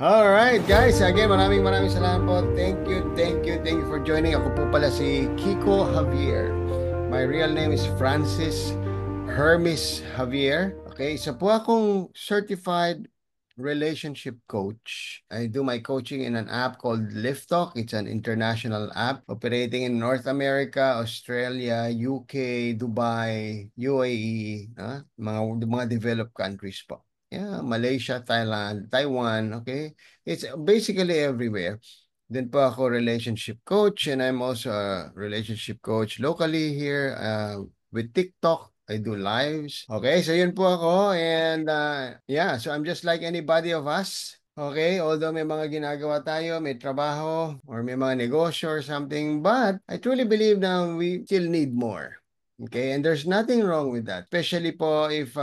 Alright guys, again maraming salamat po. Thank you for joining. Ako po pala si Kiko Javier. My real name is Francis Hermes Javier. Okay, isa po akong certified relationship coach. I do my coaching in an app called LiftTalk. It's an international app operating in North America, Australia, UK, Dubai, UAE, mga developed countries po. Yeah, Malaysia, Thailand, Taiwan, okay? It's basically everywhere. Then po ako relationship coach, and I'm also a relationship coach locally here with TikTok. I do lives. Okay, so yun po ako, and yeah, so I'm just like anybody of us. Okay, although may mga ginagawa tayo, may trabaho, or may mga negosyo or something, but I truly believe na we still need more. Okay, and there's nothing wrong with that. Especially po if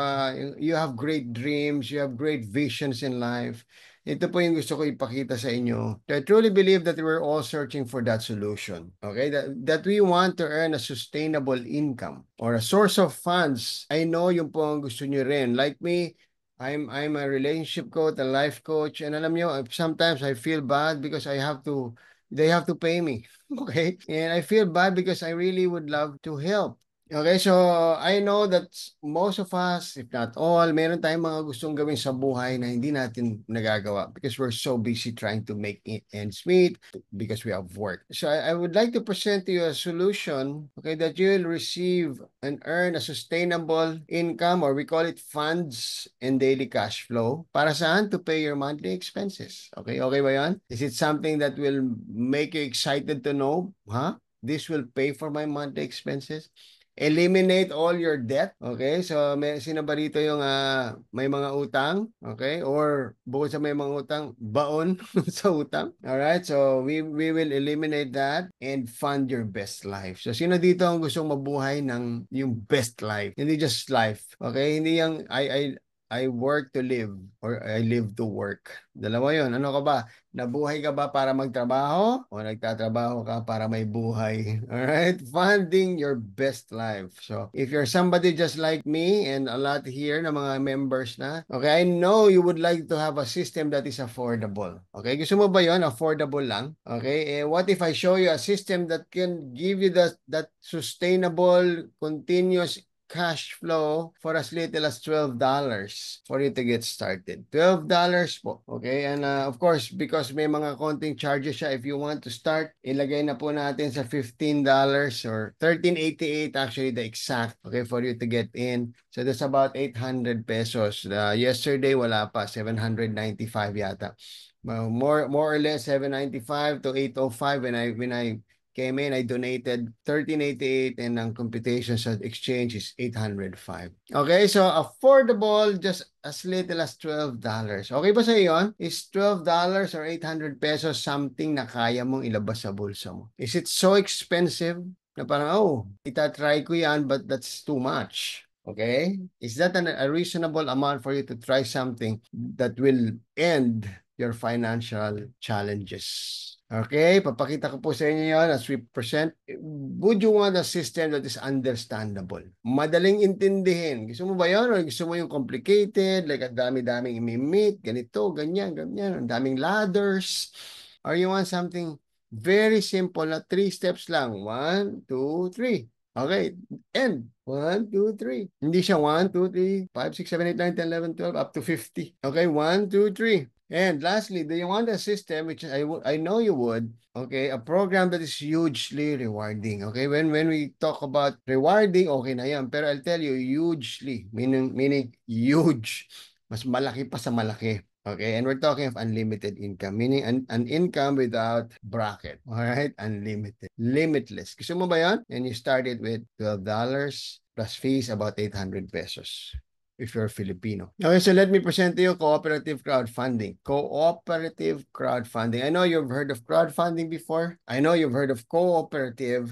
you have great dreams, you have great visions in life. Ito po yung gusto ko ipakita sa inyo. I truly believe that we're all searching for that solution. Okay, that we want to earn a sustainable income or a source of funds. I know yung po ang gusto nyo rin. Like me, I'm a relationship coach, a life coach, and alam nyo, sometimes I feel bad because they have to pay me. Okay, and I feel bad because I really would love to help. Okay, so I know that most of us, if not all, meron tayong mga gustong gawin sa buhay na hindi natin nagagawa because we're so busy trying to make ends meet because we have work. So I would like to present to you a solution, okay, that you'll receive and earn a sustainable income, or we call it funds and daily cash flow. Para saan? To pay your monthly expenses. Okay, okay ba yan? Is it something that will make you excited to know? Huh? This will pay for my monthly expenses? Eliminate all your debt. Okay? So, sino ba rito yung may mga utang? Okay? Or bukod sa may mga utang, baon sa utang. Alright? So, we will eliminate that and fund your best life. So, sino dito ang gustong mabuhay ng yung best life? Hindi just life. Okay? Hindi yung I work to live or I live to work. Dalawa yun. Ano ka ba? Nabuhay ka ba para magtrabaho o nagtatrabaho ka para may buhay? Alright? Funding your best life. So, if you're somebody just like me and a lot here na mga members na, okay, I know you would like to have a system that is affordable. Okay? Gusto mo ba yon? Affordable lang? Okay? What if I show you a system that can give you that sustainable, continuous cash flow for as little as $12 for you to get started. $12 po. Okay? And of course, because may mga konting charges siya, if you want to start, ilagay na po natin sa $15 or $13.88 actually the exact, okay, for you to get in. So that's about 800 pesos. Yesterday, wala pa. 795 yata. More or less 795 to 805 when I came in, I donated 1388 and ang computation sa exchange is 805. Okay, so affordable, just as little as $12. Okay ba sa iyo? Is $12 or 800 pesos something na kaya mong ilabas sa bulsa mo? Is it so expensive na parang, oh, itatry ko yan but that's too much? Okay? Is that a reasonable amount for you to try something that will end your financial challenges? Okay, papakita ko po sa inyo yan as we present. Would you want a system that is understandable? Madaling intindihin. Gusto mo ba yan? O gusto mo yung complicated, like ang dami-daming imi-meet, ganito, ganyan, ganyan, ang daming ladders? Or you want something very simple na 3 steps lang? 1, 2, 3. Okay, end. 1, 2, 3. Hindi siya 1, 2, 3, 5, 6, 7, 8, 9, 10, 11, 12, up to 50. Okay, 1, 2, 3. And lastly, do you want a system, which I know you would, okay, a program that is hugely rewarding. Okay, when we talk about rewarding, okay na yan. Pero I'll tell you, hugely, meaning huge. Mas malaki pa sa malaki. Okay, and we're talking of unlimited income, meaning an income without bracket. All right, unlimited, limitless. Gusto mo ba yan? And you started with $12 plus fees about 800 pesos. If you're Filipino. Okay, so let me present to you cooperative crowdfunding. Cooperative crowdfunding. I know you've heard of crowdfunding before. I know you've heard of cooperative.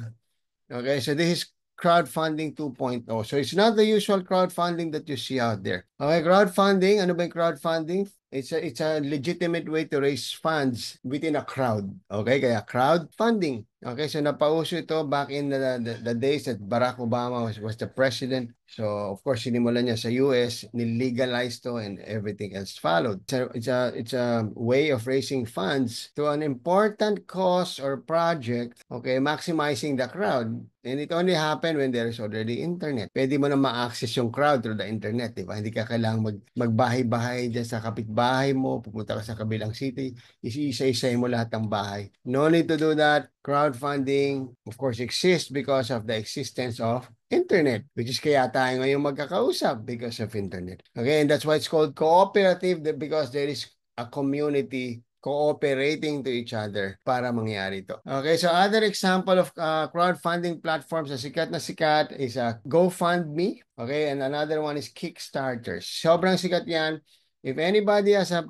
Okay, so this is crowdfunding 2.0. So it's not the usual crowdfunding that you see out there. Okay, crowdfunding, ano ba yung crowdfunding? It's a legitimate way to raise funds within a crowd. Okay, kaya crowdfunding. Okay, so napauso ito back in the days that Barack Obama was the president. So, of course, sinimulan niya sa US, nilegalize to and everything else followed. It's a way of raising funds to an important cause or project, okay, maximizing the crowd. And it only happened when there is already internet. Pwede mo na ma-access yung crowd through the internet, di ba? Hindi ka kailangang magbahay-bahay dyan sa kapitbahay mo, pupunta ka sa kabilang city, isa-isay mo lahat ng bahay. No need to do that. Crowdfunding, of course, exists because of the existence of internet, which is kaya tayo ngayon magkakausap because of internet. Okay, and that's why it's called cooperative, because there is a community cooperating to each other para mangyari ito. Okay, so other example of crowdfunding platforms na sikat is GoFundMe. Okay, and another one is Kickstarter. Sobrang sikat yan. If anybody has a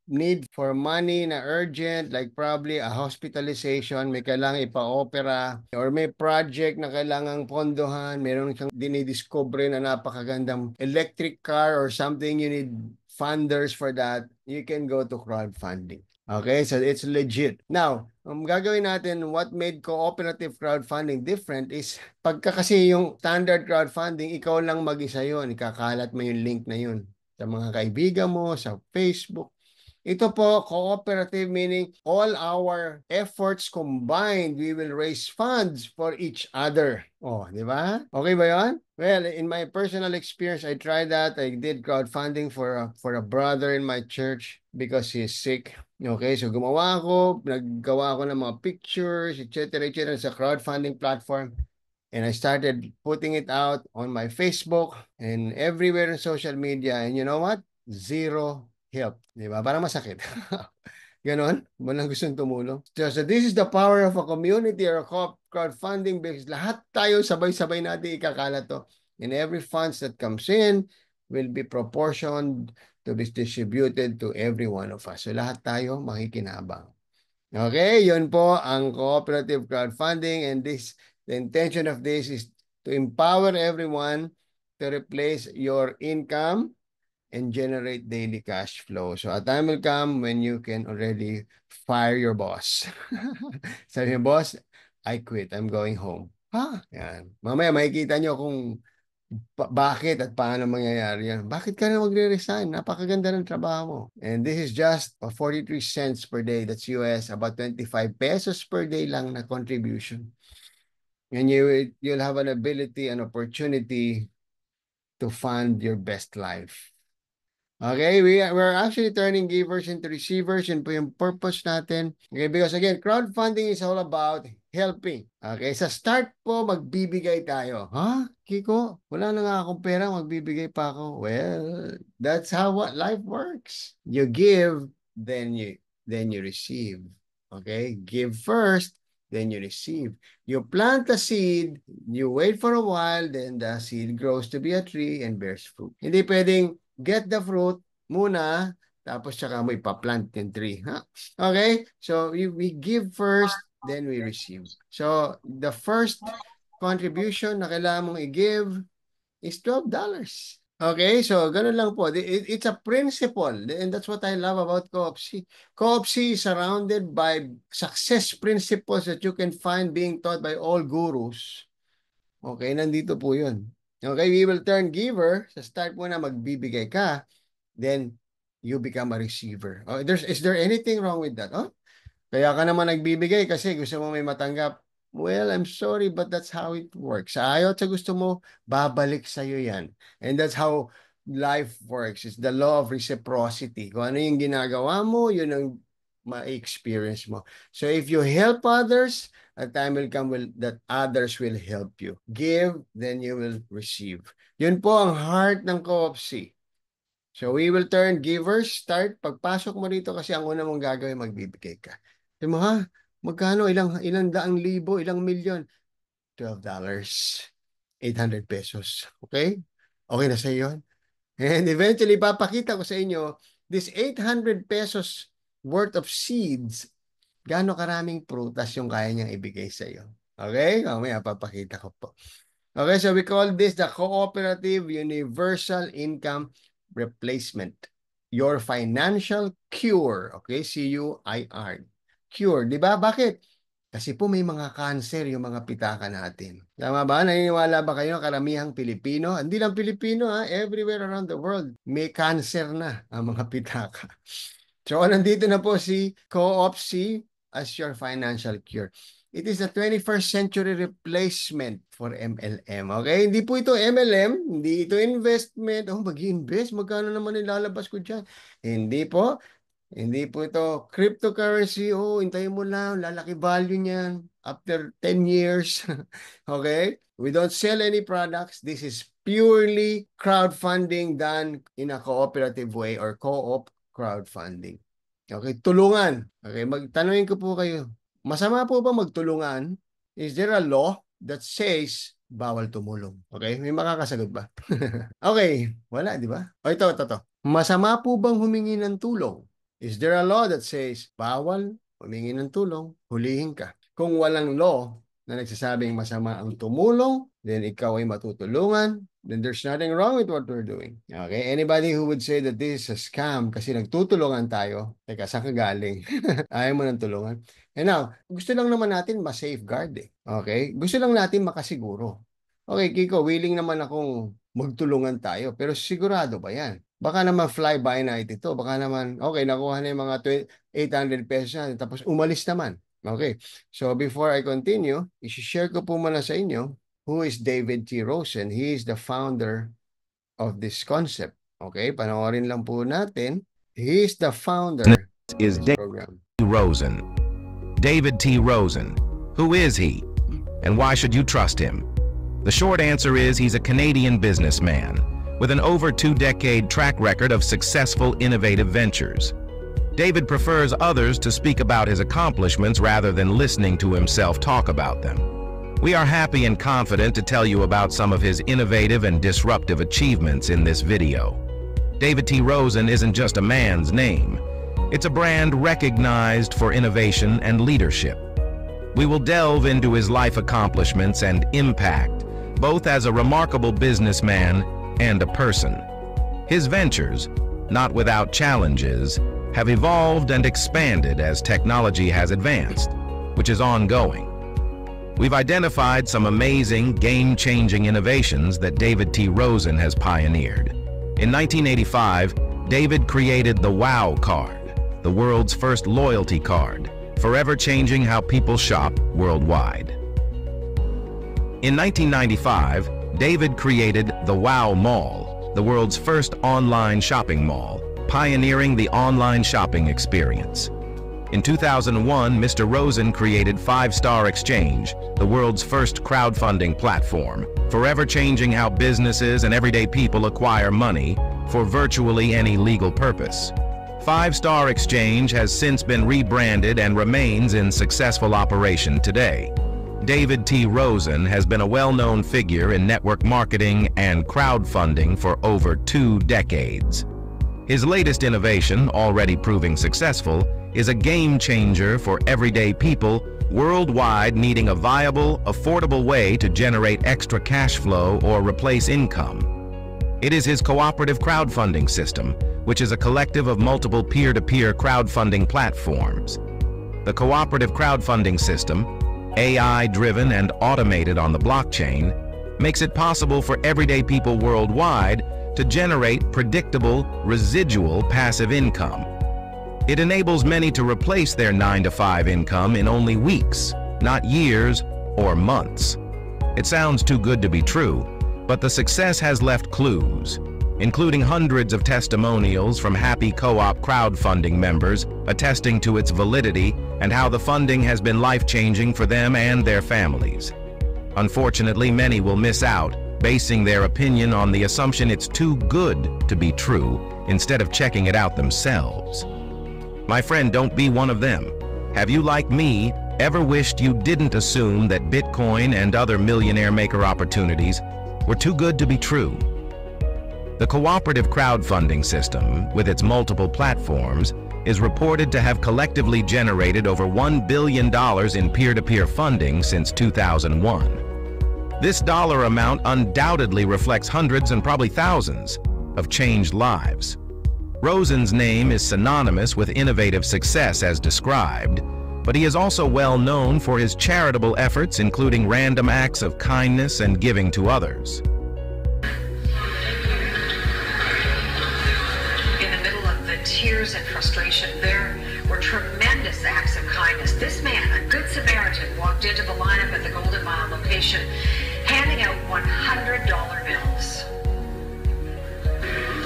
need for money na urgent, like probably a hospitalization, may kailangan ipa-opera, or may project na kailangang pondohan, meron kang dinidiscover na napakagandang electric car or something, you need funders for that, you can go to crowdfunding. Okay, so it's legit. Now, gagawin natin what made cooperative crowdfunding different is pagka kasi yung standard crowdfunding, ikaw lang mag-isa yun, ikakalat mo yung link na yun sa mga kaibigan mo, sa Facebook. Ito po, cooperative, meaning all our efforts combined, we will raise funds for each other. Oh, di ba? Okay ba yun? Well, in my personal experience, I tried that. I did crowdfunding for a brother in my church because he's sick. Okay, so naggawa ako ng mga pictures, etc. sa crowdfunding platform. And I started putting it out on my Facebook and everywhere in social media. And you know what? Zero help. Di ba? Parang masakit. Ganon? Walang gustong tumulong. So this is the power of a community or a crowdfunding because lahat tayo sabay-sabay natin ikakalat to. And every funds that comes in will be proportioned to be distributed to every one of us. So lahat tayo makikinabang. Okay, yun po ang cooperative crowdfunding, and the intention of this is to empower everyone to replace your income and generate daily cash flow. So a time will come when you can already fire your boss. Sabi niyo, boss, I quit. I'm going home. Ha? Yan. Mamaya makikita nyo kung bakit at paano mangyayari yan. Bakit ka na magre-resign? Napakaganda ng trabaho mo. And this is just 43 cents per day. That's US, about 25 pesos per day lang na contribution. And you'll have an ability, an opportunity to fund your best life. Okay, we're actually turning givers into receivers. Yun po yung purpose natin. Okay, because again, crowdfunding is all about helping. Okay, sa start po, magbibigay tayo. Ha? Kiko, wala na nga akong pera, magbibigay pa ako. Well, that's how life works. You give, then you receive. Okay, give first, then you receive. You plant a seed, you wait for a while, then the seed grows to be a tree and bears fruit. Hindi pwedeng get the fruit muna, tapos tsaka mo ipaplant yung tree. Ha? Okay? So, we give first, then we receive. So, the first contribution na kailangan mong i-give is $12. Okay? So, ganun lang po. It's a principle. And that's what I love about Co-op-C. Co-op-C is surrounded by success principles that you can find being taught by all gurus. Okay? Nandito po yun. Okay, we will turn giver. Sa start mo na magbibigay ka, then you become a receiver. Oh, is there anything wrong with that? Oh, kaya ka naman nagbibigay kasi gusto mo may matanggap. Well, I'm sorry, but that's how it works. Sa ayaw at sa gusto mo, babalik sa'yo yan. And that's how life works. It's the law of reciprocity. Kung ano yung ginagawa mo, yun ang ma-experience mo. So if you help others, a time will come that others will help you. Give, then you will receive. Yun po ang heart ng Co-op-C. So we will turn givers, start. Pagpasok mo rito kasi ang una mong gagawin, magbibigay ka. Sabi mo, ha? Magkano? Ilang daang libo? Ilang milyon? $12. 800 pesos. Okay? Okay na sa iyo? And eventually, papakita ko sa inyo, this 800 pesos worth of seeds, gaano karaming prutas yung kaya niyang ibigay sa iyo. Okay? Mamaya papakita ko po. Okay, so we call this the Cooperative Universal Income Replacement. Your financial cure. Okay, C-U-I-R. Cure. Di ba? Bakit? Kasi po may mga cancer yung mga pitaka natin. Tama ba? Naniniwala ba kayo karamihang Pilipino? Hindi lang Pilipino everywhere around the world may cancer na ang mga pitaka. So nandito na po si Co-op as your financial cure. It is the 21st century replacement for MLM. Okay? Hindi po ito MLM, hindi ito investment. Oh, mag-invest, magkano naman ilalabas ko dyan? Hindi po. Hindi po ito cryptocurrency. Oh, hintayin mo lang, lalaki value niyan after 10 years. Okay? We don't sell any products. This is purely crowdfunding done in a cooperative way or co-op crowdfunding. Okay, tulungan. Okay, magtanungin ko po kayo. Masama po ba magtulungan? Is there a law that says bawal tumulong? Okay, may makakasagot ba? Okay, wala, di ba? O ito. Masama po bang humingi ng tulong? Is there a law that says bawal humingi ng tulong, hulihin ka? Kung walang law na nagsasabing masama ang tumulong, then ikaw ay matutulungan, then there's nothing wrong with what we're doing. Okay? Anybody who would say that this is a scam kasi nagtutulungan tayo, teka, saan ka galing? Ayaw mo ng tulungan. And now, gusto lang naman natin ma-safeguard eh. Okay? Gusto lang natin makasiguro. Okay, Kiko, willing naman akong magtulungan tayo, pero sigurado ba yan? Baka naman fly by night ito. Baka naman, okay, nakuha na yung mga 800 pesos na, tapos umalis naman. Okay, so before I continue, i-share ko po muna sa inyo who is David T. Rosen. He is the founder of this concept. Okay, panoorin lang po natin. He is the founder is of this program. Rosen. David T. Rosen. Who is he? And why should you trust him? The short answer is he's a Canadian businessman with an over 2-decade track record of successful, innovative ventures. David prefers others to speak about his accomplishments rather than listening to himself talk about them. We are happy and confident to tell you about some of his innovative and disruptive achievements in this video. David T. Rosen isn't just a man's name. It's a brand recognized for innovation and leadership. We will delve into his life accomplishments and impact, both as a remarkable businessman and a person. His ventures, not without challenges, have evolved and expanded as technology has advanced, which is ongoing. We've identified some amazing, game-changing innovations that David T. Rosen has pioneered. In 1985, David created the WOW card, the world's first loyalty card, forever changing how people shop worldwide. In 1995, David created the WOW Mall, the world's first online shopping mall, pioneering the online shopping experience. In 2001, Mr. Rosen created 5 Star Exchange, the world's first crowdfunding platform, forever changing how businesses and everyday people acquire money for virtually any legal purpose. 5 Star Exchange has since been rebranded and remains in successful operation today. David T. Rosen has been a well-known figure in network marketing and crowdfunding for over 2 decades. His latest innovation, already proving successful, is a game changer for everyday people worldwide needing a viable, affordable way to generate extra cash flow or replace income. It is his cooperative crowdfunding system, which is a collective of multiple peer-to-peer crowdfunding platforms. The cooperative crowdfunding system, AI-driven and automated on the blockchain, makes it possible for everyday people worldwide to generate predictable, residual passive income. It enables many to replace their 9-to-5 income in only weeks, not years or months. It sounds too good to be true, but the success has left clues, including hundreds of testimonials from happy co-op crowdfunding members attesting to its validity and how the funding has been life-changing for them and their families. Unfortunately, many will miss out, basing their opinion on the assumption it's too good to be true instead of checking it out themselves. My friend, don't be one of them. Have you, like me, ever wished you didn't assume that Bitcoin and other millionaire maker opportunities were too good to be true? The cooperative crowdfunding system, with its multiple platforms, is reported to have collectively generated over $1 billion in peer-to-peer funding since 2001. This dollar amount undoubtedly reflects hundreds and probably thousands of changed lives. Rosen's name is synonymous with innovative success as described, but he is also well known for his charitable efforts, including random acts of kindness and giving to others. In the middle of the tears and frustration, there were tremendous acts of kindness. This man, a good Samaritan, walked into the lineup at the Golden Mile location, handing out $100 bills.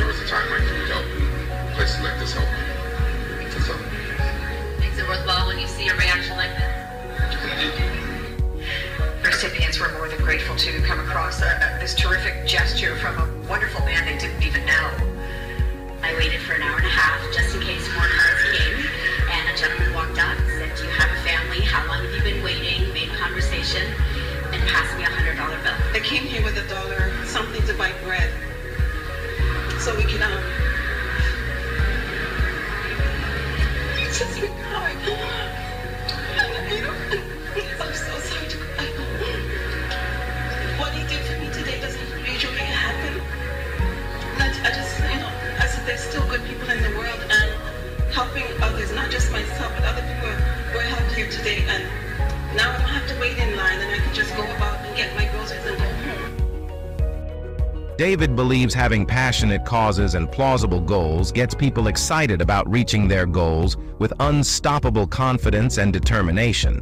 There was a time I needed help. Places like this help me. So, Makes it worthwhile when you see a reaction like that. Recipients were more than grateful to come across this terrific gesture from a wonderful man they didn't even know. I waited for an hour and a half just in case more cards came, and a gentleman walked up, said, "Do you have a family? How long have you been waiting?" Made conversation, and passed me $100 bill. They came here with $1, something to buy bread, so we can It's just been crying. I'm so sorry to cry. What he did for me today doesn't usually happen. I just, I said there's still good people in the world and helping others, not just myself, but other people were helped here today. And now I don't have to wait in line and I can just go about and get my groceries and go home. David believes having passionate causes and plausible goals gets people excited about reaching their goals with unstoppable confidence and determination.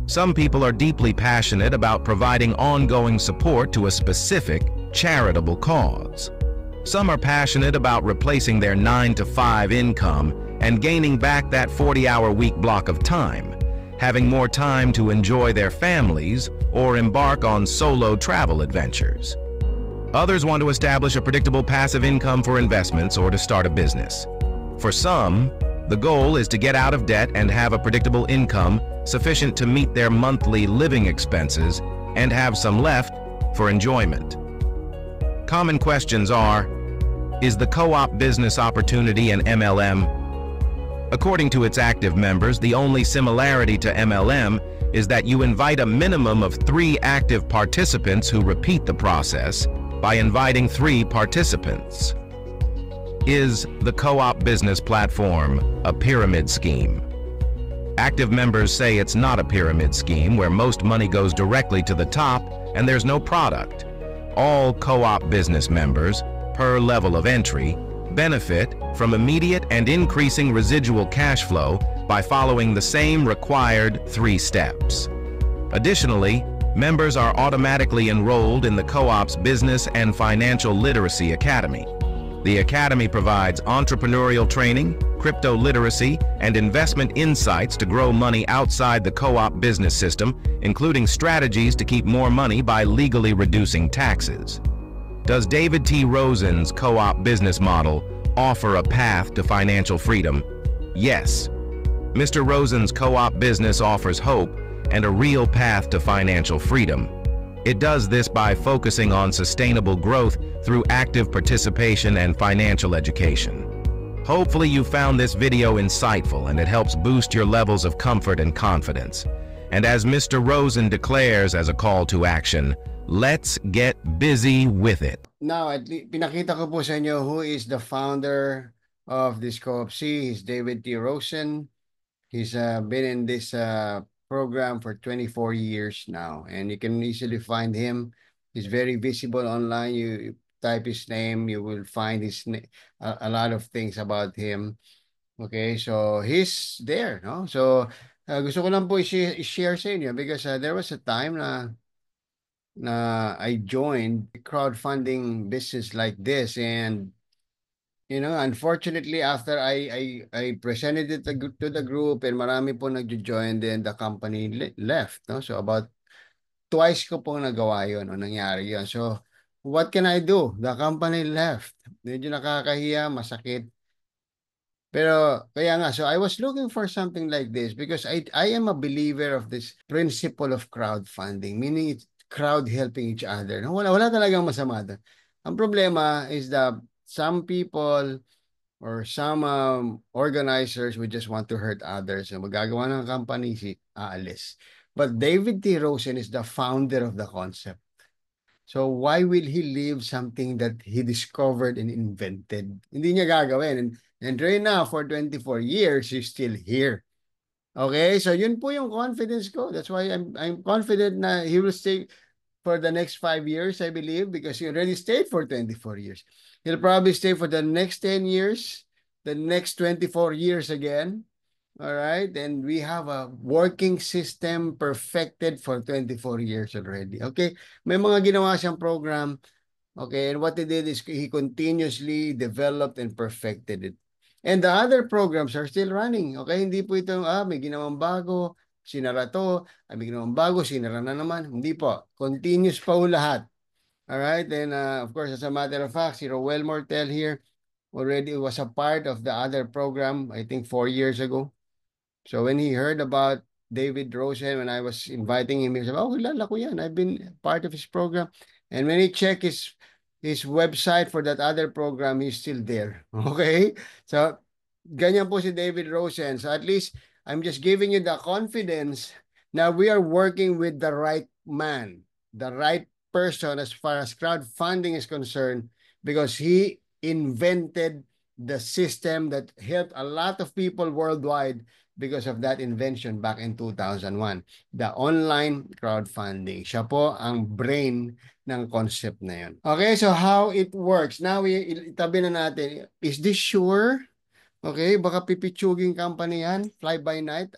Some people are deeply passionate about providing ongoing support to a specific charitable cause. Some are passionate about replacing their 9-to-5 income and gaining back that 40-hour-week block of time, having more time to enjoy their families or embark on solo travel adventures. Others want to establish a predictable passive income for investments or to start a business. For some, the goal is to get out of debt and have a predictable income sufficient to meet their monthly living expenses and have some left for enjoyment. Common questions are, is the co-op business opportunity an MLM? According to its active members, the only similarity to MLM is that you invite a minimum of 3 active participants who repeat the process by inviting 3 participants. Is the co-op business platform a pyramid scheme? Active members say it's not a pyramid scheme where most money goes directly to the top and there's no product. All co-op business members, per level of entry, benefit from immediate and increasing residual cash flow by following the same required 3 steps. Additionally, members are automatically enrolled in the co-op's Business and Financial Literacy Academy. The Academy provides entrepreneurial training, crypto literacy, and investment insights to grow money outside the co-op business system, including strategies to keep more money by legally reducing taxes. Does David T. Rosen's co-op business model offer a path to financial freedom? Yes. Mr. Rosen's co-op business offers hope and a real path to financial freedom. It does this by focusing on sustainable growth through active participation and financial education. Hopefully you found this video insightful and it helps boost your levels of comfort and confidence. And as Mr. Rosen declares as a call to action, let's get busy with it. Now, pinakita ko po sa inyo who is the founder of this co-op C. He's David T. Rosen. He's been in this program for 24 years now, and you can easily find him. He's very visible online. You type his name, you will find a lot of things about him. Okay, so he's there, no? So gusto ko lang po i-share sa inyo because there was a time na I joined a crowdfunding business like this, and unfortunately, after I presented it to the group and marami po nag-join, then the company left. No? So about twice ko po nagawa yun, nangyari yun. So what can I do? The company left. Medyo nakakahiya, masakit. Pero kaya nga, so I was looking for something like this because I am a believer of this principle of crowdfunding, meaning it's crowd helping each other. No? Wala talagang masama doon. Ang problema is that some people or some organizers would just want to hurt others. So magagawa ng company, aalis. But David T. Rosen is the founder of the concept. So why will he leave something that he discovered and invented? Hindi niya gagawin. And right now, for 24 years, he's still here. Okay, so yun po yung confidence ko. That's why I'm confident na he will stay for the next 5 years, I believe, because he already stayed for 24 years. He'll probably stay for the next 10 years, the next 24 years again. All right, and we have a working system perfected for 24 years already. Okay, may mga ginawa siyang program. Okay, and what he did is he continuously developed and perfected it. And the other programs are still running. Okay, hindi po ito, may ginawang bago, sinara to, may ginawang bago, sinara na naman. Hindi po. Continuous pa po lahat. Alright, then of course, as a matter of fact, si Roel Mortel here already was a part of the other program, I think 4 years ago. So when he heard about David Rosen, when I was inviting him, he said, oh, kilala ko yan. I've been part of his program. And when he checked his website for that other program, he's still there. Okay? So, ganyan po si David Rosen. So at least, I'm just giving you the confidence na we are working with the right man, the right person as far as crowdfunding is concerned, because he invented the system that helped a lot of people worldwide because of that invention back in 2001, the online crowdfunding. Siya po ang brain ng concept na yun. Okay, so how it works. Now, itabi na natin. Is this sure? Okay, baka pipitsuging company yan. Fly by night.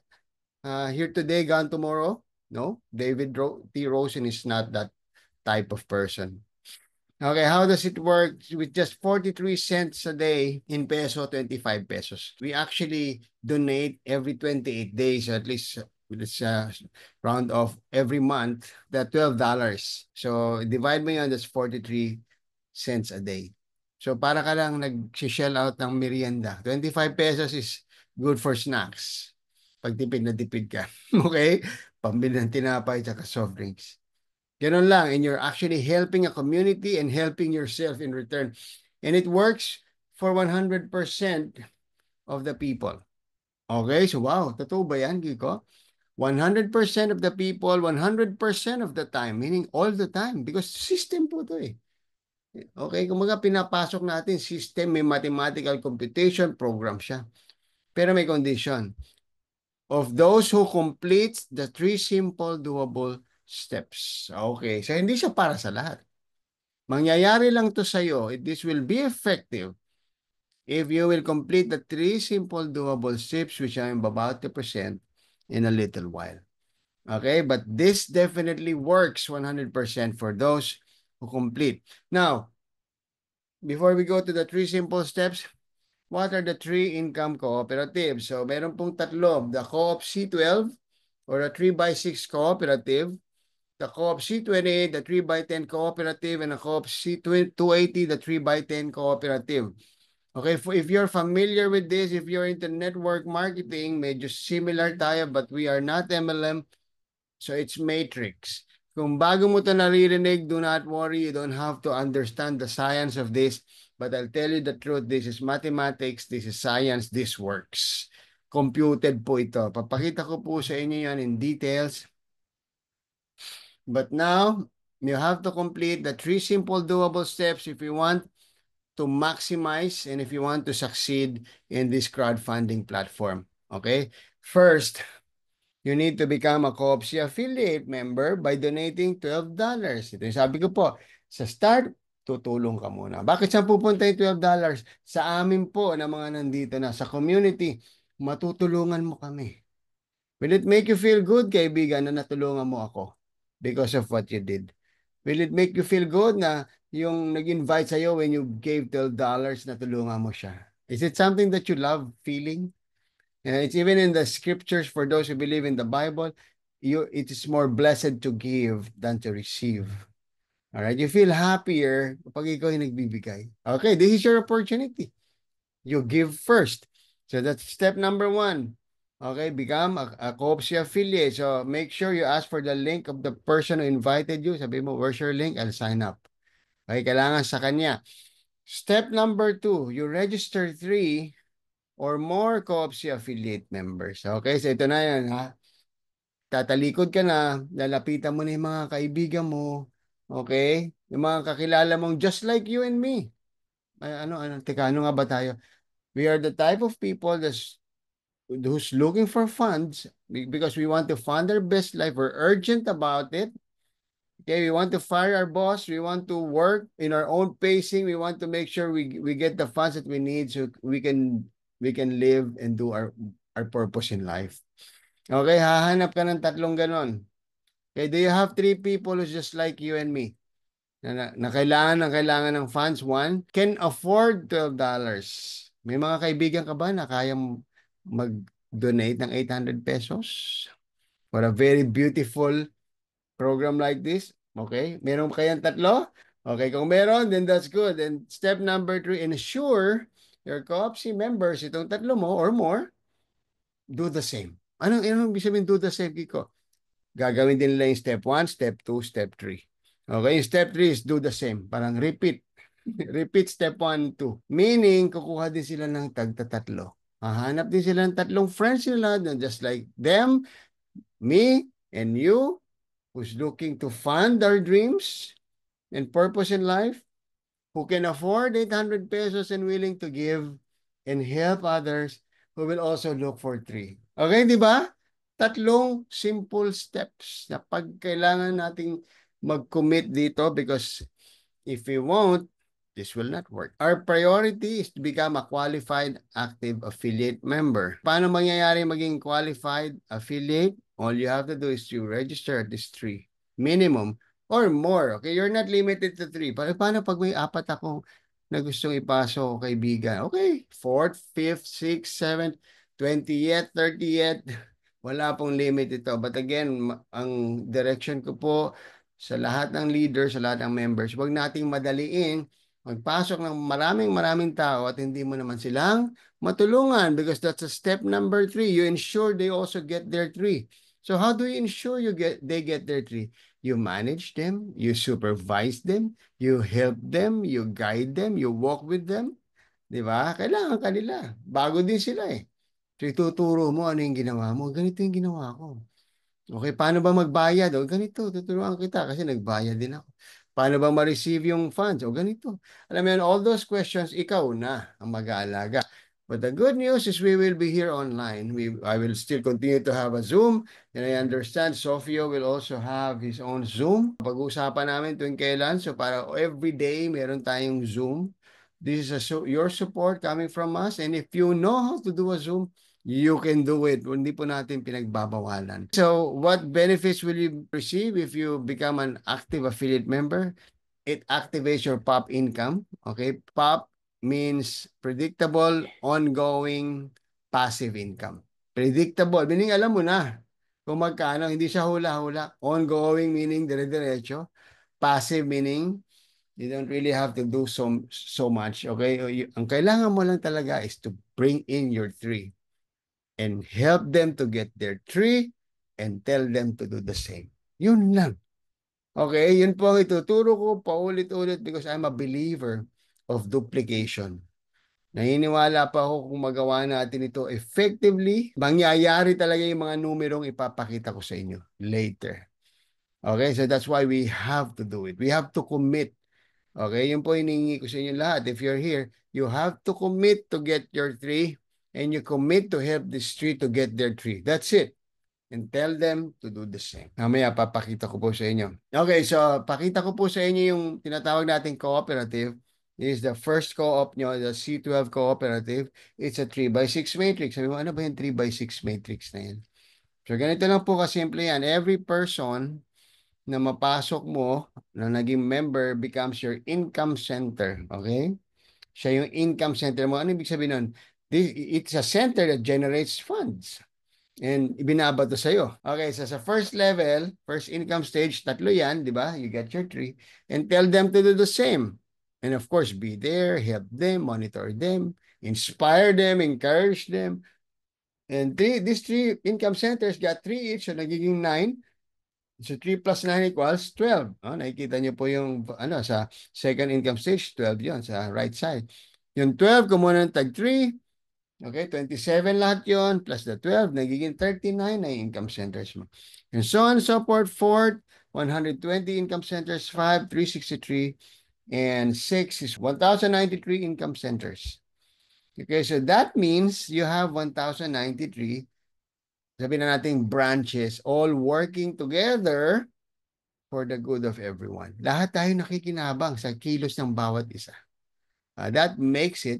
Here today, gone tomorrow. No, David T. Rosen is not that type of person. Okay, how does it work? With just 43 cents a day in peso, 25 pesos. We actually donate every 28 days, at least let's round off every month, that $12. So divide mo yun, that's 43 cents a day. So para ka lang nag-shell out ng merienda. 25 pesos is good for snacks. Pag tipid na tipid ka. Okay? Pambili ng tinapay at soft drinks. Ganun lang, and you're actually helping a community and helping yourself in return. And it works for 100% of the people. Okay, so wow, totoo ba yan, Kiko? 100% of the people, 100% of the time, meaning all the time, because system po to eh. Okay, kung mga pinapasok natin, system, may mathematical computation, program siya. Pero may condition. Of those who complete the 3 simple doable steps. Okay, so hindi siya para sa lahat. Mangyayari lang to sa iyo. This will be effective if you will complete the 3 simple doable steps which I am about to present in a little while. Okay, but this definitely works 100% for those who complete. Now, before we go to the 3 simple steps, what are the 3 income cooperatives? So, meron pong tatlo. The Co-op C12 or a 3x6 cooperative, the Co-op C28, the 3x10 cooperative, and the Co-op C280, the 3x10 cooperative. Okay, if you're familiar with this, if you're into network marketing, medyo similar tayo, but we are not MLM, so it's matrix. Kung bago mo ito naririnig, do not worry, you don't have to understand the science of this, but I'll tell you the truth, this is mathematics, this is science, this works. Computed po ito. Papakita ko po sa inyo yan in details. But now, you have to complete the 3 simple doable steps if you want to maximize and if you want to succeed in this crowdfunding platform. Okay? First, you need to become a Co-op affiliate member by donating $12. Ito yung sabi ko po, sa start, tutulong ka muna. Bakit saan pupunta yung $12? Sa amin po na mga nandito na sa community, matutulungan mo kami. Will it make you feel good, kaibigan, na natulungan mo ako because of what you did? Will it make you feel good na yung nag-invite sa'yo when you gave $12, natulungan mo siya? Is it something that you love feeling? It's even in the scriptures for those who believe in the Bible, it is more blessed to give than to receive. All right, you feel happier kapag ikaw yung nagbibigay. Okay, this is your opportunity. You give first. So that's step number 1. Okay, become a Co-op affiliate. So make sure you ask for the link of the person who invited you. Sabi mo, where's your link? I'll sign up. Okay, kailangan sa kanya. Step number 2, you register 3 or more Co-op affiliate members. Okay, so ito na yan ha. Tatalikod ka na, lalapitan mo na yung mga kaibigan mo. Okay? Yung mga kakilala mong just like you and me. Teka, ano nga ba tayo? We are the type of people that's who's looking for funds because we want to fund our best life. We're urgent about it. Okay, we want to fire our boss. We want to work in our own pacing. We want to make sure we get the funds that we need so we can live and do our purpose in life. Okay, hahanap ka ng tatlong ganon. Okay, do you have 3 people who's just like you and me? Na kailangan ng funds. 1, can afford $12. May mga kaibigan ka ba na kayang mag-donate ng 800 pesos for a very beautiful program like this? Okay? Meron kayang tatlo? Okay, kung meron, then that's good. And step number 3, ensure your COPC members, itong tatlo mo or more, do the same. Anong ibig sabihin do the same, Kiko? Gagawin din nila yung step 1, step 2, step 3. Okay, yung step 3 is do the same. Parang repeat. Repeat step 1, 2. Meaning, kukuha din sila ng tagtatatlo. Hahanap din sila ng tatlong friends nila, just like them, me, and you, who's looking to fund our dreams and purpose in life, who can afford 800 pesos and willing to give and help others who will also look for 3. Okay, di ba? Tatlong simple steps na pag kailangan nating mag-commit dito because if we won't, this will not work. Our priority is to become a qualified active affiliate member. Paano mangyayari maging qualified affiliate? All you have to do is to register at least 3 minimum or more. Okay, you're not limited to 3. Paano pag may 4 akong na gustong ipasok kaibigan? Okay, 4th, 5th, 6th, 7th, 20th, 30th. Wala pong limit ito. But again, ang direction ko po sa lahat ng leaders, sa lahat ng members, huwag nating madaliin magpasok ng maraming tao at hindi mo naman silang matulungan because that's a step number 3. You ensure they also get their 3. So how do you ensure they get their 3? You manage them, you supervise them, you help them, you guide them, you walk with them. Di ba? Kailangan kanila. Bago din sila eh. So ituturo mo ano yung ginawa mo. Ganito yung ginawa ko. Okay, paano ba magbayad? O ganito, tuturuan kita kasi nagbayad din ako. Paano ba ma-receive yung funds? O ganito. Alam mo yan, all those questions, ikaw na ang mag-aalaga. But the good news is we will be here online. I will still continue to have a Zoom. And I understand Sofio will also have his own Zoom. Pag-uusapan namin tuwing kailan. So para every day, meron tayong Zoom. This is your support coming from us. And if you know how to do a Zoom, you can do it. Hindi po natin pinagbabawalan. So, what benefits will you receive if you become an active affiliate member? It activates your POP income. Okay, POP means predictable, ongoing, passive income. Predictable, meaning alam mo na kung magkano, hindi siya hula-hula. Ongoing meaning dire-diretso. Passive meaning you don't really have to do so much. Okay, ang kailangan mo lang talaga is to bring in your 3. And help them to get their 3 and tell them to do the same. Yun lang. Okay, yun po ang ituturo ko paulit-ulit because I'm a believer of duplication. Naniniwala pa ako kung magawa natin ito effectively, mangyayari talaga yung mga numerong ipapakita ko sa inyo later. Okay, so that's why we have to do it. We have to commit. Okay, yun po hinihingi ko sa inyo lahat. If you're here, you have to commit to get your 3 and you commit to help this 3 to get their 3. That's it. And tell them to do the same. Mamaya papakita ko po sa inyo. Okay, so pakita ko po sa inyo yung tinatawag nating cooperative. This is the first co-op nyo, the C12 cooperative. It's a 3x6 matrix. Sabi mo, ano ba yung 3x6 matrix na yan? So ganito lang po kasimple yan. Every person na mapasok mo, na naging member, becomes your income center. Okay? Siya yung income center mo. Ano ibig sabihin nun? It's a center that generates funds. And ibinabato sa'yo. Okay, so sa first level, first income stage, 3 yan, di ba? You get your 3. And tell them to do the same. And of course, be there, help them, monitor them, inspire them, encourage them. And these 3 income centers got 3 each, so nagiging 9. So 3 plus 9 equals 12. Oh, nakikita niyo po yung sa second income stage, 12 yon sa right side. Yung 12, kumuha ng tag 3. Okay, 27 lahat yon plus the 12, nagiging 39 na income centers mo. And so on and so forth, 4, 120 income centers, 5, 363, and 6 is 1,093 income centers. Okay, so that means you have 1,093, sabihin na natin branches, all working together for the good of everyone. Lahat tayo nakikinabang sa kilos ng bawat isa. That makes it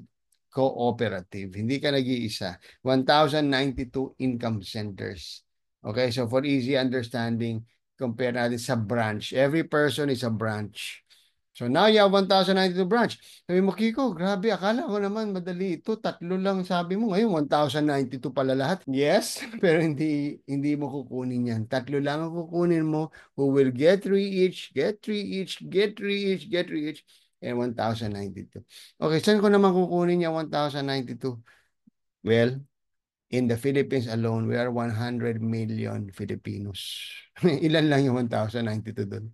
cooperative. Hindi ka nag-iisa. 1,092 income centers. Okay, so for easy understanding, compare natin sa branch. Every person is a branch. So now you have 1,092 branch. Sabi mo, Kiko, grabe, akala ko naman madali ito. Tatlo lang sabi mo. Ngayon, 1,092 pala lahat. Yes, pero hindi mo kukunin yan. Tatlo lang ang kukunin mo who will get 3 each, get 3 each, get 3 each, get 3 each, and 1,092. Okay, saan ko naman kukunin yung 1,092? Well, in the Philippines alone, we are 100 million Filipinos. Ilan lang yung 1,092 doon?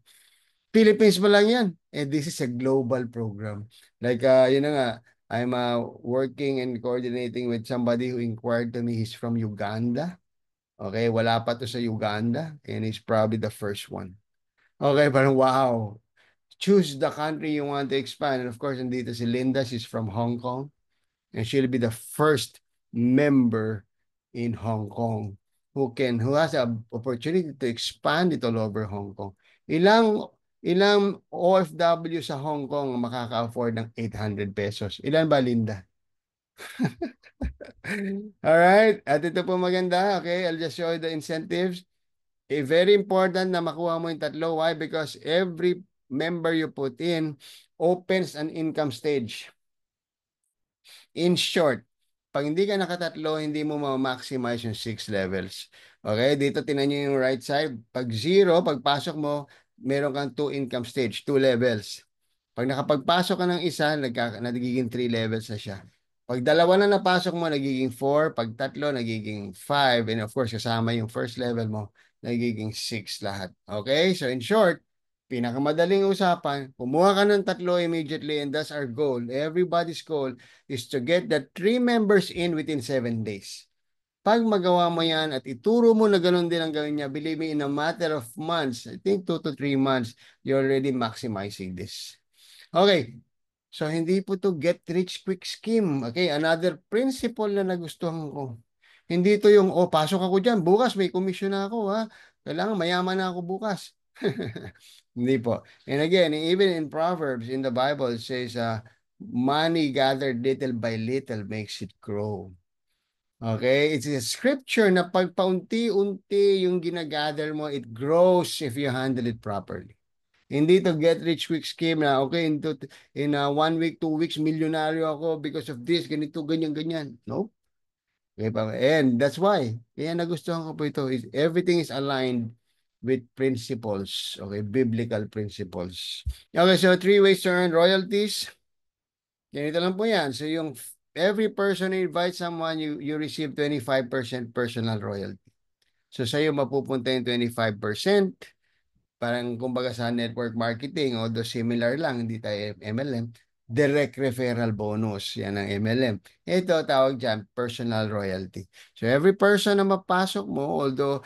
Philippines pa lang yan. And this is a global program. Like, yun na nga, I'm working and coordinating with somebody who inquired to me. He's from Uganda. Okay, wala pa to sa Uganda. And he's probably the first one. Okay, parang wow. Choose the country you want to expand. And of course, nandito si Linda. She's from Hong Kong. And she'll be the first member in Hong Kong who has an opportunity to expand it all over Hong Kong. Ilang OFW sa Hong Kong makaka-afford ng 800 pesos? Ilan ba, Linda? Alright, at ito po maganda. Okay, I'll just show you the incentives. Very important na makuha mo yung tatlo. Why? Because every member you put in opens an income stage. In short, pag hindi ka nakatatlo, hindi mo ma-maximize yung 6 levels. Okay, dito tinan nyo yung right side. Pag 0, pagpasok mo, meron kang 2 income stage, 2 levels. Pag nakapagpasok ka ng isa, nagiging 3 levels na siya. Pag dalawa na napasok mo, nagiging 4. Pag tatlo, nagiging 5. And of course, kasama yung first level mo, nagiging 6 lahat. Okay? So in short, pinakamadaling usapan, kumuha ka ng tatlo immediately, and that's our goal. Everybody's goal is to get the 3 members in within 7 days. Pag magawa mo yan at ituro mo na ganun din ang gawin niya, believe me, in a matter of months, I think 2 to 3 months, you're already maximizing this. Okay, so hindi po to get rich quick scheme. Okay, another principle na nagustuhan ko. Hindi to yung, oh, pasok ako dyan, bukas may commission na ako, ha? Kailangan mayaman na ako bukas. Hindi po. And again, even in Proverbs, in the Bible, it says, money gathered little by little makes it grow. Okay, it's a scripture na pag paunti-unti yung ginagather mo, it grows if you handle it properly. Hindi to get rich quick scheme na, okay, in 1 week, 2 weeks, milyonaryo ako because of this, ganito, ganyan, ganyan. No? Okay, and that's why, kaya nagustuhan ko po ito, everything is aligned with principles, okay, biblical principles. Okay, so 3 ways to earn royalties. Ganito lang po yan. So yung every person who invites someone, you receive 25% personal royalty. So sa'yo mapupunta yung 25%. Parang kumbaga sa network marketing, although similar lang, hindi tayo MLM, direct referral bonus, yan ang MLM. Ito, tawag dyan, personal royalty. So every person na mapasok mo, although,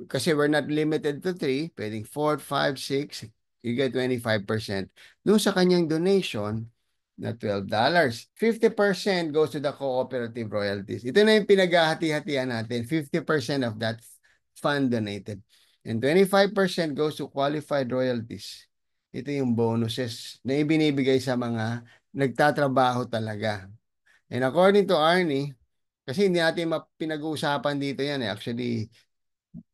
kasi we're not limited to 3, pwedeng 4, 5, 6, you get 25%. Doon sa kanyang donation, na $12. 50% goes to the cooperative royalties. Ito na yung pinaghahati-hatian natin. 50% of that fund donated. And 25% goes to qualified royalties. Ito yung bonuses na ibinibigay sa mga nagtatrabaho talaga. And according to Arnie, kasi hindi natin pinag-uusapan dito yan eh. Actually,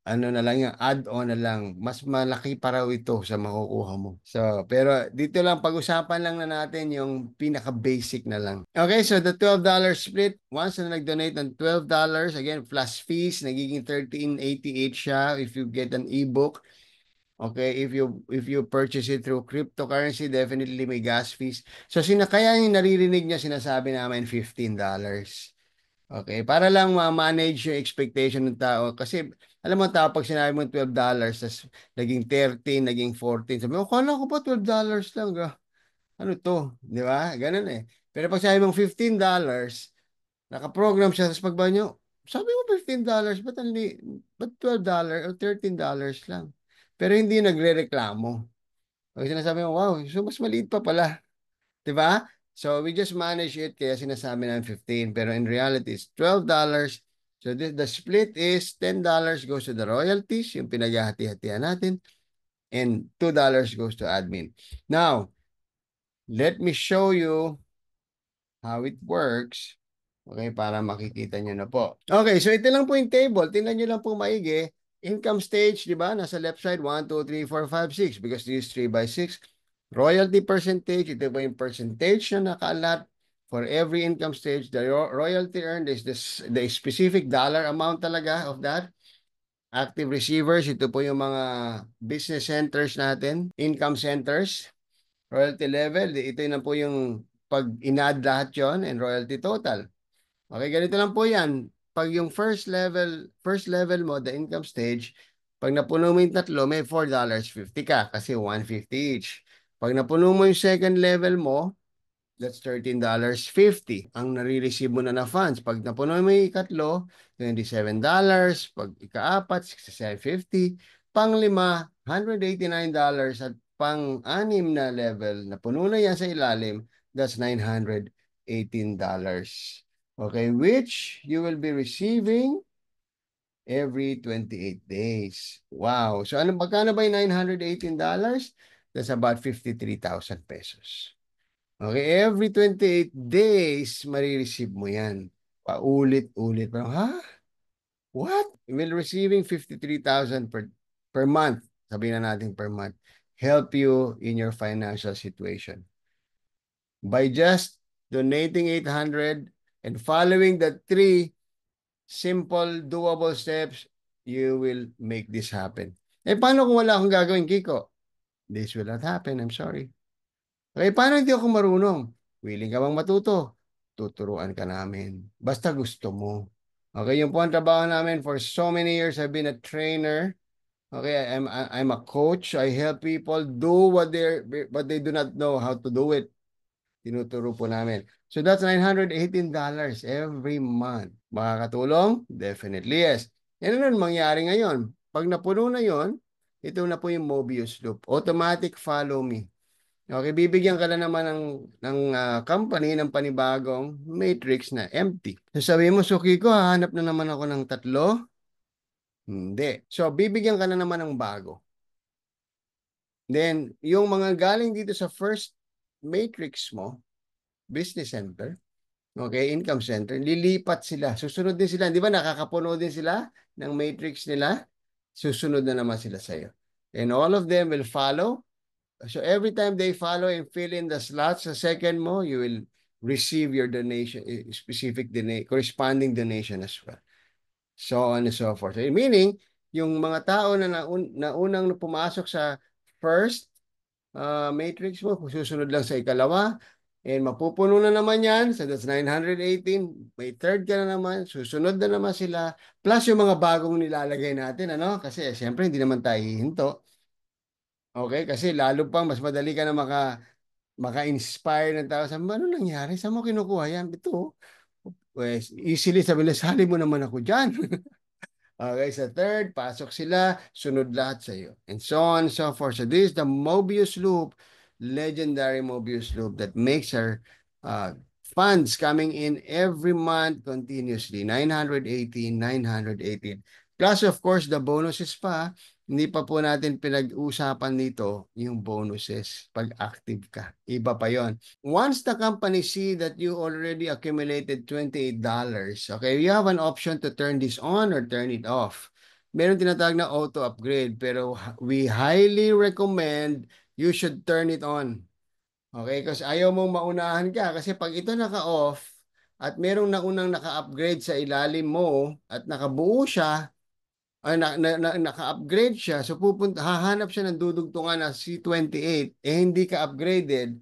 ano na lang yung add-on na lang. Mas malaki pa raw ito sa makukuha mo. So, pero dito lang, pag-usapan lang na natin yung pinaka-basic na lang. Okay, so the $12 split, once na nag-donate ng $12, again, plus fees, nagiging $13.88 siya if you get an ebook. Okay, if you purchase it through cryptocurrency, definitely may gas fees. So, kaya yung naririnig niya, sinasabi namin $15. Okay, para lang ma-manage yung expectation ng tao. Kasi, alam mo tao, pag sinabi mo $12, tas naging 13, naging 14, sabi mo, kala ko ba $12 lang? Ano to? Di ba? Ganun eh. Pero pag sinabi mo $15, nakaprogram siya, tapos pagba nyo, sabi mo $15, ba't $12 o $13 lang? Pero hindi nagre-reklamo. Pag sinasabi mo, wow, so mas maliit pa pala. Di ba? So we just manage it kaya sinasabi namin 15 pero in reality it's $12. So the split is $10 goes to the royalties, yung pinaghahati-hatian natin, and $2 goes to admin. Now, let me show you how it works. Okay, para makikita nyo na po. Okay, so ito lang po yung table. Tingnan nyo lang po maigi. Income stage, di ba? Nasa left side, 1, 2, 3, 4, 5, 6 because this is 3 by 6. Royalty percentage, ito po yung percentage na nakaalat for every income stage. The royalty earned is the specific dollar amount talaga of that. Active receivers, ito po yung mga business centers natin, income centers. Royalty level, ito na po yung pag in-add lahat yon and royalty total. Okay, ganito lang po yan. Pag yung first level mo, the income stage, pag napuno mo yung tatlo, may $4.50 ka kasi 150 each. Pag napuno mo yung second level mo, that's $13.50 ang nare-receive mo na funds. Pag napuno mo yung ikatlo, $27. Pag ikaapat, $67.50. Pang-lima, $189. At pang-anim na level, napuno na yan sa ilalim, that's $918. Okay, which you will be receiving every 28 days. Wow. So ano, magkano ba yung $918? That's about 53,000 pesos. Okay, every 28 days, marireceive mo yan. Paulit-ulit. Ha? What? Will receiving 53,000 per month. Sabihin na natin per month. Help you in your financial situation. By just donating 800 and following the 3 simple, doable steps, you will make this happen. Eh, paano kung wala akong gagawin, Kiko? This will not happen. I'm sorry. Okay, paano hindi ako marunong? Willing ka bang matuto? Tuturuan ka namin. Basta gusto mo. Okay, yung po ang trabaho namin for so many years. I've been a trainer. Okay, I'm a coach. I help people do what they do not know how to do it. Tinuturo po namin. So that's $918 every month. Makakatulong? Definitely yes. Yan ano mangyari ngayon. Pag napuno na yon, ito na po yung Mobius loop. Automatic follow me. Okay, bibigyan ka na naman ng company ng panibagong matrix na empty. So sabi mo, Suki ko, hahanap na naman ako ng tatlo. Hindi. So bibigyan ka na naman ng bago. Then, yung mga galing dito sa first matrix mo, business center, okay, income center, lilipat sila. Susunod din sila. Di ba nakakapuno din sila ng matrix nila? Susunod na naman sila sa'yo. And all of them will follow. So every time they follow and fill in the slots sa second mo, you will receive your donation, specific corresponding donation as well. So on and so forth. So, meaning, yung mga tao na unang pumasok sa first matrix mo, susunod lang sa ikalawa, and mapupuno na naman yan, so that's 918, may third ka na naman, susunod na naman sila, plus yung mga bagong nilalagay natin, ano? Kasi siyempre hindi naman tayo hihinto. Okay, kasi lalo pang mas madali ka na maka-inspire ng tao. Sabi, ano nangyari? Saan mo kinukuha yan? Ito, pues, easily sabi na, sali mo naman ako dyan. Okay, sa third, pasok sila, sunod lahat sa iyo. And so on and so forth. So this is the Mobius loop, legendary Mobius loop that makes our funds coming in every month continuously. 918, 918. Plus, of course, the bonuses pa. Hindi pa po natin pinag-usapan dito yung bonuses pag active ka. Iba pa yon. Once the company see that you already accumulated $28, okay, you have an option to turn this on or turn it off. Meron tinatawag na auto upgrade, pero we highly recommend you should turn it on. Okay, kasi ayaw mong maunahan ka kasi pag ito naka-off at merong naunang naka-upgrade sa ilalim mo at nakabuo siya, naka-upgrade siya, so hahanap siya ng dudugtungan na C28, hindi ka upgraded,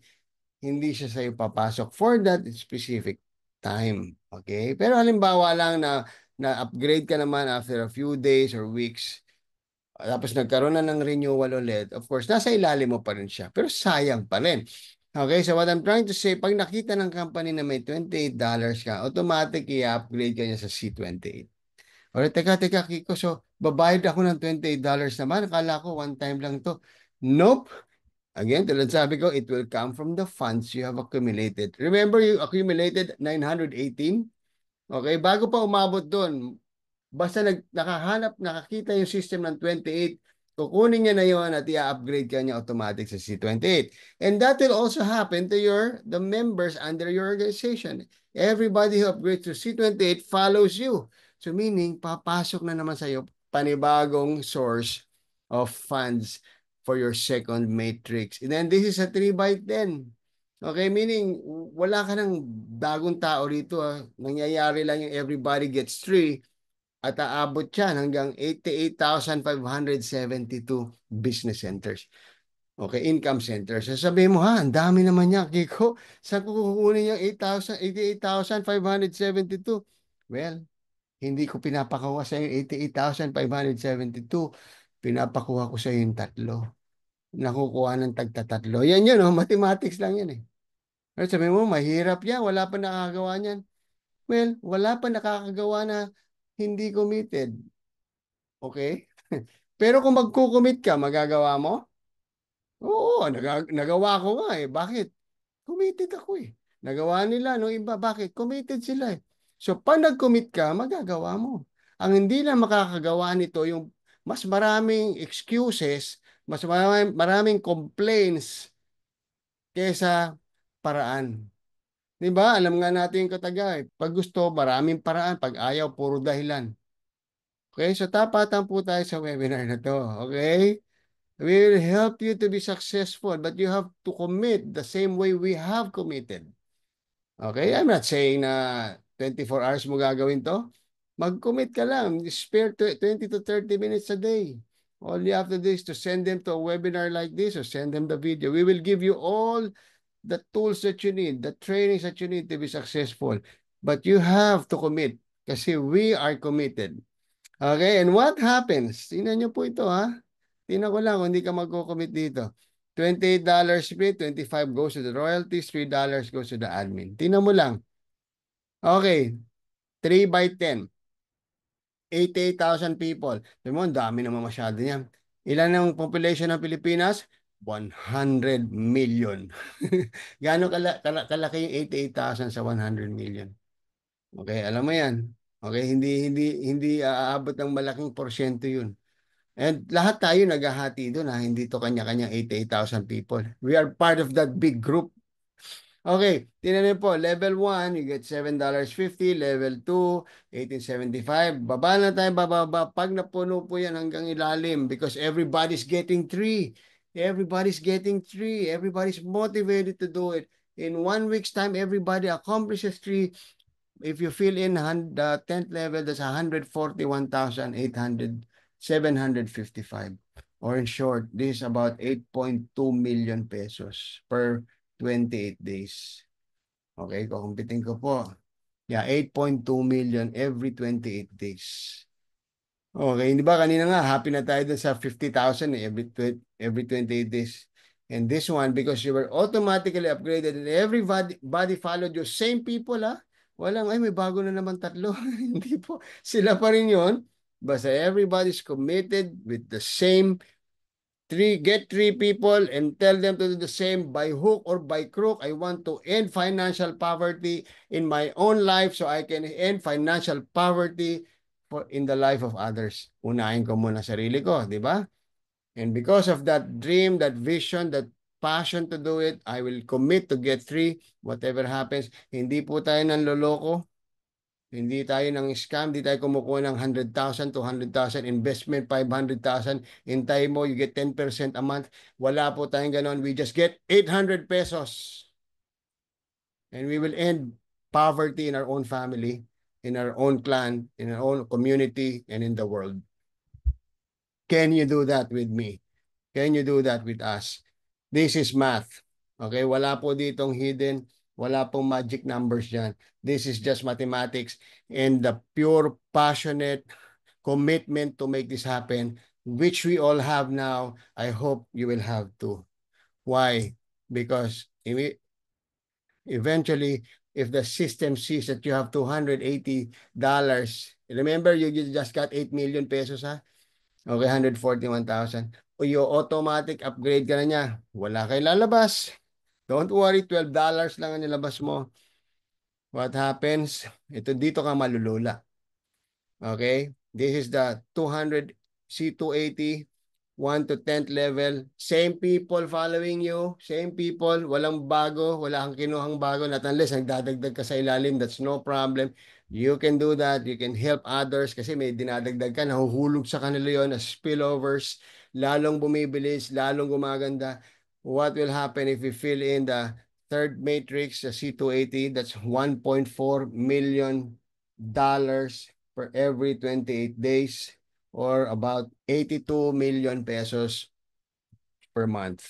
hindi siya sa'yo papasok for that specific time. Okay? Pero halimbawa lang na-upgrade ka naman after a few days or weeks, tapos nagkaroon na ng renewal ulit, of course, nasa ilalim mo pa rin siya. Pero sayang pa rin. Okay, so what I'm trying to say, pag nakita ng company na may $28 ka, automatic i-upgrade ka niya sa C28. Alright, teka, Kiko. So, babayad ako ng $28 naman. Akala ko one time lang to. Nope. Again, tulad sabi ko, it will come from the funds you have accumulated. Remember, you accumulated 918? Okay, bago pa umabot doon, basta nakakita yung system ng 28, kukunin niya na yun at i-upgrade ka niya automatic sa C28. And that will also happen to the members under your organization. Everybody who upgrades to C28 follows you. So meaning, papasok na naman sa iyo panibagong source of funds for your second matrix. And then this is a 3x10. Okay, meaning wala ka ng bagong tao rito. Nangyayari lang yung everybody gets 3 at aabot yan hanggang 88,572 business centers. Okay, income centers. Sasabihin mo, ha, ang dami naman yan, Kiko. Saan ko kukunin yung 88,572? Well, hindi ko pinapakuha sa yung 88,572. Pinapakuha ko sa yung tatlo. Nakukuha ng tagtatatlo. Yan yun, mathematics lang yan eh. Pero sabi mo, mahirap yan, wala pa nakakagawa niyan. Well, wala pa nakakagawa na hindi committed. Okay? Pero kung magkukumit ka, magagawa mo? Oo, nagawa ko nga eh. Bakit? Committed ako eh. Nagawa nila no iba. Bakit? Committed sila eh. So, pag nag-commit ka, magagawa mo. Ang hindi lang makakagawa nito, yung mas maraming excuses, mas maraming complaints kesa paraan. Di ba? Alam nga natin yung katagay. Pag gusto, maraming paraan. Pag ayaw, puro dahilan. Okay? So, tapatan po tayo sa webinar na to. Okay? We will help you to be successful, but you have to commit the same way we have committed. Okay? I'm not saying na 24 hours mo gagawin to. Mag-commit ka lang. Spare 20 to 30 minutes a day. All you have to do is to send them to a webinar like this or send them the video. We will give you all the tools that you need, the trainings that you need to be successful. But you have to commit kasi we are committed. Okay? And what happens? Tingnan nyo po ito ha. Tingnan ko lang kung hindi ka magko-commit dito. $28 split, 25 goes to the royalties, $3 goes to the admin. Tingnan mo lang. Okay. 3x10. 88,000 people. Sabi mo, ang dami naman masyado yan. Ilan ang population ng Pilipinas? 100 million. Gaano kalaki yung 88,000 sa 100 million? Okay, alam mo yan. Okay, hindi aabot ng malaking porsyento yun. And lahat tayo naghahati doon ha. Hindi to kanya-kanya 88,000 people. We are part of that big group. Okay, tinan niyo po, level 1, you get $7.50, level 2, 1875. Baba na tayo, bababa. Pag napuno po yan hanggang ilalim because everybody's getting 3. Everybody's getting 3. Everybody's motivated to do it. In 1 week's time, everybody accomplishes 3. If you fill in the 10th level, that's 141,755. Or in short, this is about 8.2 million pesos per 28 days. Okay, kukumpitin ko po. Yeah, 8.2 million every 28 days. Okay, hindi ba kanina nga, happy na tayo dun sa 50,000 every 28 days. And this one, because you were automatically upgraded and everybody followed you, same people ha. Walang, ay may bago na naman tatlo. Hindi po, sila pa rin yun. Basta everybody's committed with the same get 3 people and tell them to do the same by hook or by crook. I want to end financial poverty in my own life so I can end financial poverty in the life of others. Unahin ko muna sarili ko, di ba? And because of that dream, that vision, that passion to do it, I will commit to get 3, whatever happens. Hindi po tayo nanloloko. Hindi tayo ng scam, hindi tayo kumukuha ng 100,000, 200,000, investment 500,000. Hintay mo, you get 10% a month. Wala po tayong ganon. We just get 800 pesos. And we will end poverty in our own family, in our own clan, in our own community, and in the world. Can you do that with me? Can you do that with us? This is math. Okay, wala po ditong hidden. Wala pong magic numbers dyan. This is just mathematics and the pure passionate commitment to make this happen, which we all have now. I hope you will have too. Why? Because eventually, if the system sees that you have $280, remember you just got 8 million pesos ha? Okay, 141,000. O yung automatic upgrade ka na niya. Wala kayo lalabas. Don't worry, $12 lang ang nilabas mo. What happens? Ito dito ka malulula. Okay? This is the 200 C280 1 to 10th level. Same people following you. Same people. Walang bago. Wala kang kinuhang bago. Not unless nagdadagdag ka sa ilalim. That's no problem. You can do that. You can help others kasi may dinadagdag ka. Nahuhulog sa kanila yon as spillovers. Lalong bumibilis. Lalong gumaganda. What will happen if we fill in the third matrix, the C280? That's $1.4 million per every 28 days or about 82 million pesos per month.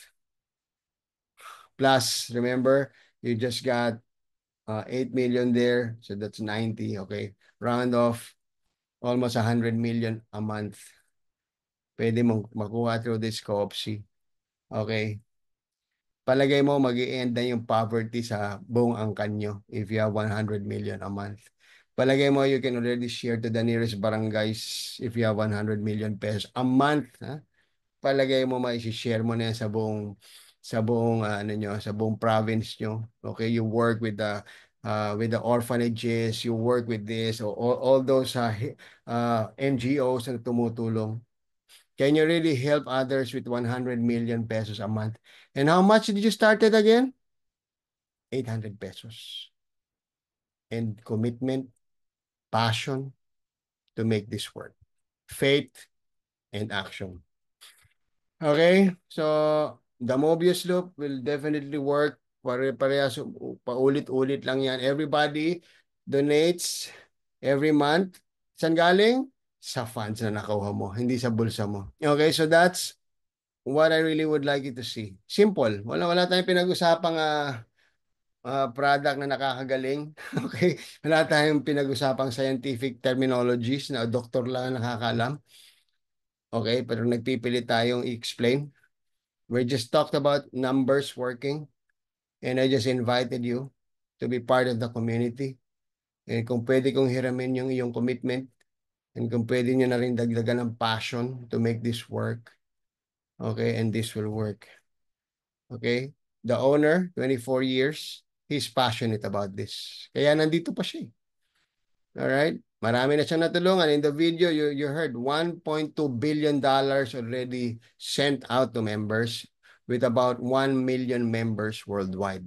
Plus, remember, you just got 8 million there, so that's 90, okay? Round off, almost 100 million a month. Pwede mong makuha through this co-opsi. Okay? Palagay mo, mag-i-end na yung poverty sa buong angkan nyo if you have 100 million a month. Palagay mo, you can already share to the nearest barangays if you have 100 million pesos a month. Ha? Palagay mo, mai-share mo na yan sa buong ano nyo, sa buong province nyo. Okay, you work with the orphanages, you work with this, all those NGOs na tumutulong. Can you really help others with 100 million pesos a month? And how much did you start it again? 800 pesos. And commitment, passion to make this work. Faith and action. Okay, so the Mobius loop will definitely work. Pare-parehas, paulit-ulit lang yan. Everybody donates every month. Saan galing? Sa funds na nakuha mo, hindi sa bulsa mo. Okay, so that's what I really would like you to see. Simple. Wala tayong pinag-usapang product na nakakagaling. Okay? Wala tayong pinag-usapang scientific terminologies na doktor lang ang nakakalam. Okay? Pero nagpipilit tayong i-explain. We just talked about numbers working. And I just invited you to be part of the community. And kung pwede kong hiramin yung iyong commitment, and kung pwede nyo na rin dagdagan ng passion to make this work, okay, and this will work. Okay? The owner, 24 years, he's passionate about this. Kaya nandito pa siya. Alright? Marami na siyang natulungan. In the video, you heard $1.2 billion already sent out to members with about 1 million members worldwide.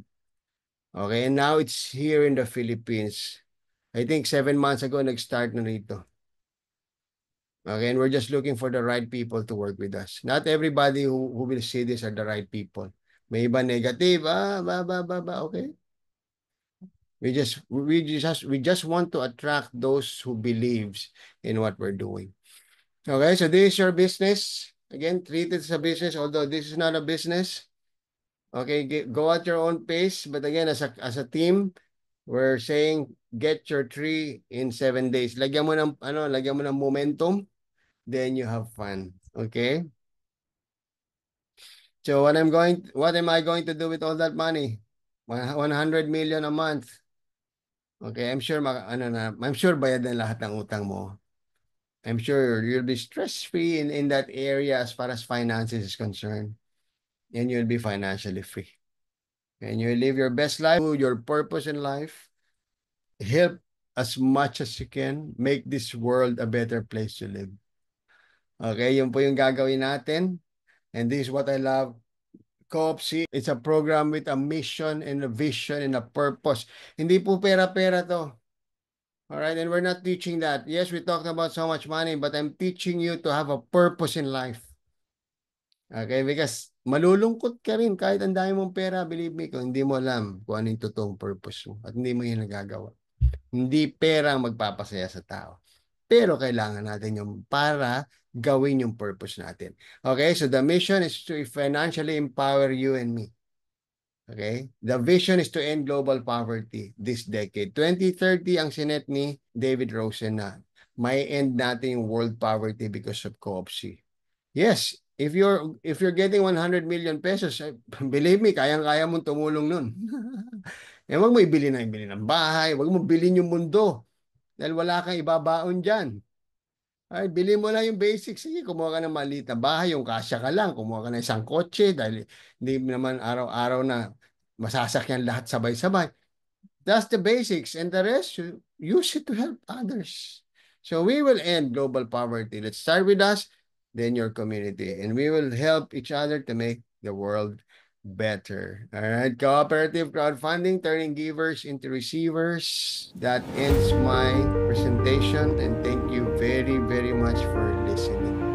Okay, and now it's here in the Philippines. I think 7 months ago, nag-start na rito. Okay, and we're just looking for the right people to work with us. Not everybody who will see this are the right people. May iba negative, okay. We just want to attract those who believes in what we're doing. Okay, so this is your business. Again, treat it as a business, although this is not a business. Okay, go at your own pace. But again, as a team, we're saying get your 3 in 7 days. Lagyan mo ng momentum, then you have fun. Okay? So what am I going to do with all that money? 100 million a month. Okay, I'm sure bayad na lahat ng utang mo. I'm sure you'll be stress-free in that area as far as finances is concerned. And you'll be financially free. And you live your best life, your purpose in life. Help as much as you can. Make this world a better place to live. Okay, yun po yung gagawin natin. And this is what I love. Co-opsi, it's a program with a mission and a vision and a purpose. Hindi po pera-pera to. Alright, and we're not teaching that. Yes, we talked about so much money, but I'm teaching you to have a purpose in life. Okay, because malulungkot ka rin kahit ang dami mong pera, believe me, kung hindi mo alam kung ano yung totoong purpose mo at hindi mo yun nagagawa. Hindi pera ang magpapasaya sa tao. Pero kailangan natin yung para gawin yung purpose natin. Okay, so the mission is to financially empower you and me. Okay? The vision is to end global poverty this decade. 2030 ang sinet ni David Rosen na may end natin yung world poverty because of co-opsi. Yes, if you're getting 100 million pesos, believe me, kayang-kaya mong tumulong nun. Eh, wag mo ibili ng bahay, wag mo bilhin yung mundo dahil wala kang ibabaon dyan. Ay, bili mo lang yung basics. Sige, kumuha ka ng maliit na bahay, yung kasya ka lang. Kumuha ka ng isang kotse dahil hindi naman araw-araw na masasakyan lahat sabay-sabay. That's the basics. And the rest, you use it to help others. So we will end global poverty. Let's start with us, then your community. And we will help each other to make the world better. All right. Cooperative crowdfunding, turning givers into receivers. That ends my presentation. And thank you very, very much for listening.